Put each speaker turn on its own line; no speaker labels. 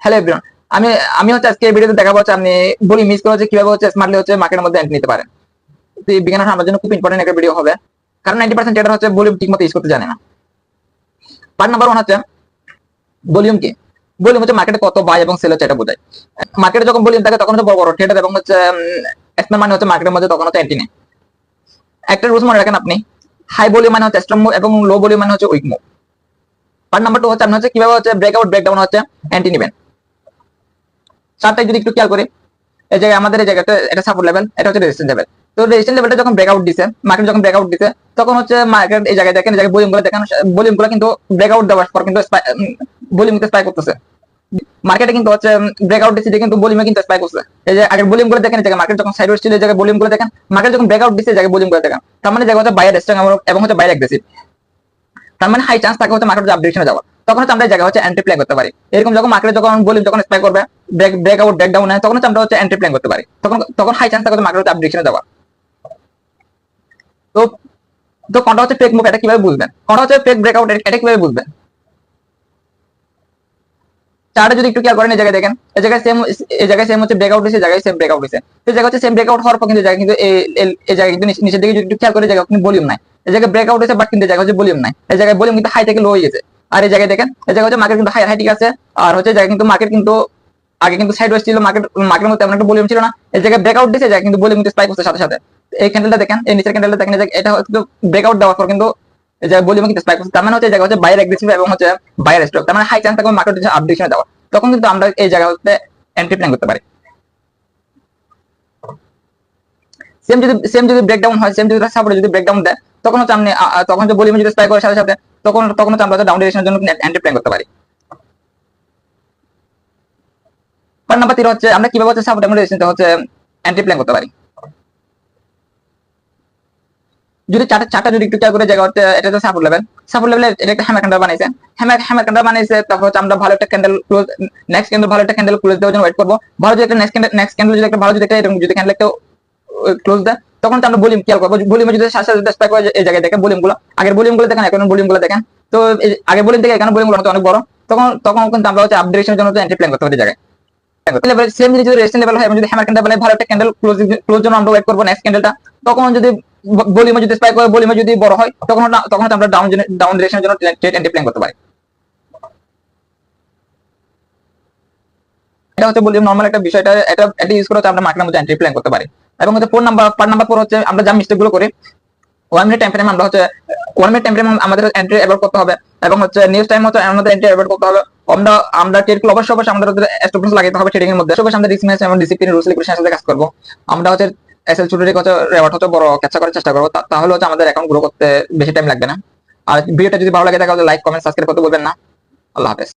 Hello everyone, আমি আমি হচ্ছে আজকে এই ভিডিওতে দেখাবো হচ্ছে আপনি বলি মিস করে হচ্ছে কিভাবে হচ্ছে স্মার্টলি হচ্ছে মার্কেটের মধ্যে এন্ট্রি নিতে পারেন। তো এই বিজ্ঞানের আমার জন্য খুব ইম্পর্টেন্ট একটা ভিডিও হবে, কারণ 90% ট্রেডার হচ্ছে ভলিউম ঠিকমতো ইউজ করতে জানে না। পার্ট নাম্বার 1 হচ্ছে ভলিউম কি। ভলিউম হচ্ছে মার্কেটে কত বাই এবং সেল হচ্ছে এটা বোঝায়। মার্কেটে যখন ভলিউম থাকে তখন হচ্ছে বড় বড় ট্রেডার এবং হচ্ছে স্মল মানে হচ্ছে মার্কেটের মধ্যে তখন হচ্ছে এন্ট্রি নেয়। একটা রুলস মনে রাখেন আপনি, হাই ভলিউম মানে হচ্ছে স্ট্রং মুভ এবং লো ভলিউম মানে হচ্ছে উইক মুভ। পার্ট নাম্বার 2 হচ্ছে আপনি হচ্ছে কিভাবে হচ্ছে ব্রেকআউট ব্রেকডাউন হচ্ছে এন্ট্রি নেবেন। চারটায় যদি একটু খেয়াল করি, এই জায়গায় আমাদের এই জায়গাটা এটা সাপোর্ট লেভেল, এটা হচ্ছে রেজিস্ট্যান্স লেভেল। তো রেজিস্ট্যান্স লেভেলটা যখন ব্রেকআউট দিছে, মার্কেট যখন ব্রেকআউট দিছে, তখন হচ্ছে মার্কেট এই জায়গায় দেখেন, এই জায়গায় ভলিউম গুলো দেখেন, ভলিউম গুলো কিন্তু ব্রেকআউট দেওয়ার পর কিন্তু ভলিউম কিন্তু স্পাইক করতেছে। মার্কেটে কিন্তু হচ্ছে ব্রেকআউট দিছে যে কিন্তু ভলিউমে কিন্তু স্পাইক করছে। এই যে আগের ভলিউম গুলো দেখেন, এই জায়গায় মার্কেট যখন সাইডওয়েজ ছিল, এই জায়গায় ভলিউম গুলো দেখেন, মার্কেট যখন ব্রেকআউট দিছে এই জায়গায় ভলিউম গুলো দেখেন, তার মানে জায়গা হচ্ছে বায়ার স্ট্রং এবং হচ্ছে বায়ার অ্যাগ্রেসিভ। তার মানে হাই চান্স থাকে হচ্ছে মার্কেট আপ ডিরেকশনে যাওয়ার। তখন হচ্ছে আমরা এই জায়গায় হচ্ছে এন্ট্রি প্ল্যান করতে পারি। এরকম যখন মার্কেটে যখন ভলিউম যখন স্পাইক করবে, ব্রেকআউট ব্রেকডাউন হয়, তখন হচ্ছে আমরা হচ্ছে এন্ট্রি প্ল্যান করতে পারি। তখন হাই চান্স থাকে মার্কেট আপ ডিরেকশনে যাওয়ার। তো তো কোনটা হচ্ছে ফেক মুভ, এটা কিভাবে বুঝবেন? কোনটা হচ্ছে ফেক ব্রেকআউট, এটা কিভাবে বুঝবেন? চার্টে যদি একটু খেয়াল করেন, এই জায়গায় দেখেন, এই জায়গায় সেম হচ্ছে ব্রেকআউট দিয়েছে, জায়গায় সেম ব্রেকআউট দিয়েছে। তো জায়গা হচ্ছে সেম ব্রেকআউট হওয়ার পর কিন্তু জায়গা কিন্তু এই জায়গায় কিন্তু নিচের দিকে যদি একটু খেয়াল করে, জায়গা কিন্তু ভলিউম নাই। এই জায়গায় ব্রেকআউট হয়েছে বাট কিন্তু জায়গা হচ্ছে ভলিউম নাই। এই জায়গায় ভলিউম কিন্তু হাই থেকে লো হয়ে গেছে। আর এই জায়গায় দেখেন, এই জায়গায় হচ্ছে মার্কেট কিন্তু হাই হাই ঠিক আছে। আর হচ্ছে জায়গা কিন্তু মার্কেট কিন্তু আগে কিন্তু সাইড ওয়েজ ছিল, মার্কেটের মধ্যে তেমন একটা ভলিউম ছিল না। এই জায়গায় ব্রেকআউট দিয়েছে, জায়গা কিন্তু ভলিউম কিন্তু স্পাইক করছে সাথে সাথে। এই ক্যান্ডেলটা দেখেন, এই নিচের ক্যান্ডেলটা দেখেন, এটা হচ্ছে ব্রেকআউট দেওয়ার পর কিন্তু এই জায়গায় ভলিউম কিন্তু স্পাইক করছে। তার মানে হচ্ছে জায়গা হচ্ছে বায়ার এগ্রেসিভ এবং হচ্ছে বায়ার স্টক। তার মানে হাই চান্স থাকবে মার্কেট হচ্ছে আপডেশনে যাওয়া। তখন কিন্তু আমরা এই জায়গাতে এন্ট্রি প্ল্যান করতে পারি। সেম যদি ব্রেকডাউন হয়, সেম যদি সাপোর্টে যদি ব্রেকডাউন দেয়, তখন হচ্ছে আপনি তখন যে ভলিউম যদি স্পাইক করে সাথে সাথে, তখন হচ্ছে আমরা ডাউন ডিরেকশনের জন্য এন্ট্রি প্ল্যান করতে পারি। পার্ট নাম্বার 3 হচ্ছে আমরা কিভাবে হচ্ছে সাপোর্ট এবং রেজিস্ট্যান্স হচ্ছে এন্ট্রি প্ল্যান করতে পারি। যদি চারটা যদি একটু খেয়াল করে, জায়গা হচ্ছে এটা হচ্ছে সাপোর্ট লেভেল এটা একটা হ্যামার ক্যান্ডেল বানাইছে, হ্যামার ক্যান্ডেল বানাইছে। তারপর হচ্ছে আমরা ভালো একটা ক্যান্ডেল ক্লোজ, নেক্সট ক্যান্ডেল ভালো একটা ক্যান্ডেল ক্লোজ দেওয়ার জন্য ওয়েট করবো। ভালো যদি একটা নেক্সট ক্যান্ডেল যদি একটা ভালো যদি একটা এরকম যদি ক্যান্ডেল একটা ক্লোজ দেয়, তখন আমরা ভলিউম খেয়াল করবো। ভলিউমে যদি সাথে সাথে স্পাইক করে, এই জায়গায় দেখেন ভলিউম গুলো, আগের ভলিউম গুলো দেখেন, এখন ভলিউম গুলো দেখেন। তো আগের ভলিউম থেকে এখানে ভলিউম গুলো অনেক বড়। তখন কিন্তু আমরা হচ্ছে আপ ডিরেকশনের জন্য এন্ট্রি প্ল্যান করতে পারি জায়গায়। সেম যদি রেজিস্ট্যান্স লেভেল হয় এবং যদি হ্যামার ক্যান্ডেল বলে ভালো একটা ক্যান্ডেল ক্লোজ জন্য আমরা ওয়েট করবো নেক্সট ক্যান্ডেলটা। তখন যদি ভলিউমে যদি স্পাইক করে, ভলিউমে যদি বড় হয়, তখন আমরা ডাউন ডিরেকশনের জন্য ট্রেড এন্ট্রি প্ল্যান করতে পারি। এটা হচ্ছে ভলিউম নরমাল একটা বিষয়টা, এটা ইউজ করে আমরা মার্কেটের মধ্যে এন্ট্রি প্ল্যান করতে পারি। এবং হচ্ছে পার্ট নাম্বার 4 হচ্ছে আমরা যা মিস্টেক গুলো করি, 1 মিনিট টাইম ফ্রেম আমরা হচ্ছে 1 মিনিট টাইম ফ্রেম আমাদের এন্ট্রি অ্যাভয়েড করতে হবে। এবং হচ্ছে নিউজ টাইম হচ্ছে আমাদের এন্ট্রি অ্যাভয়েড করতে হবে। আমরা ট্রেড গুলো অবশ্যই আমাদের স্টপ লস লাগাতে হবে ট্রেডিং এর মধ্যে। অবশ্যই আমরা রিস্ক ম্যানেজমেন্ট এবং ডিসিপ্লিন রুলস রেগুলেশনের সাথে কাজ করব। আমরা হচ্ছে এসএল ছোট রেখে হচ্ছে রেওয়ার্ড হচ্ছে বড় ক্যাপচার করার চেষ্টা করব। তাহলে হচ্ছে আমাদের অ্যাকাউন্ট গ্রো করতে বেশি টাইম লাগবে না। আর ভিডিওটা যদি ভালো লাগে তাহলে লাইক কমেন্ট সাবস্ক্রাইব করতে বলবেন না। আল্লাহ হাফেজ।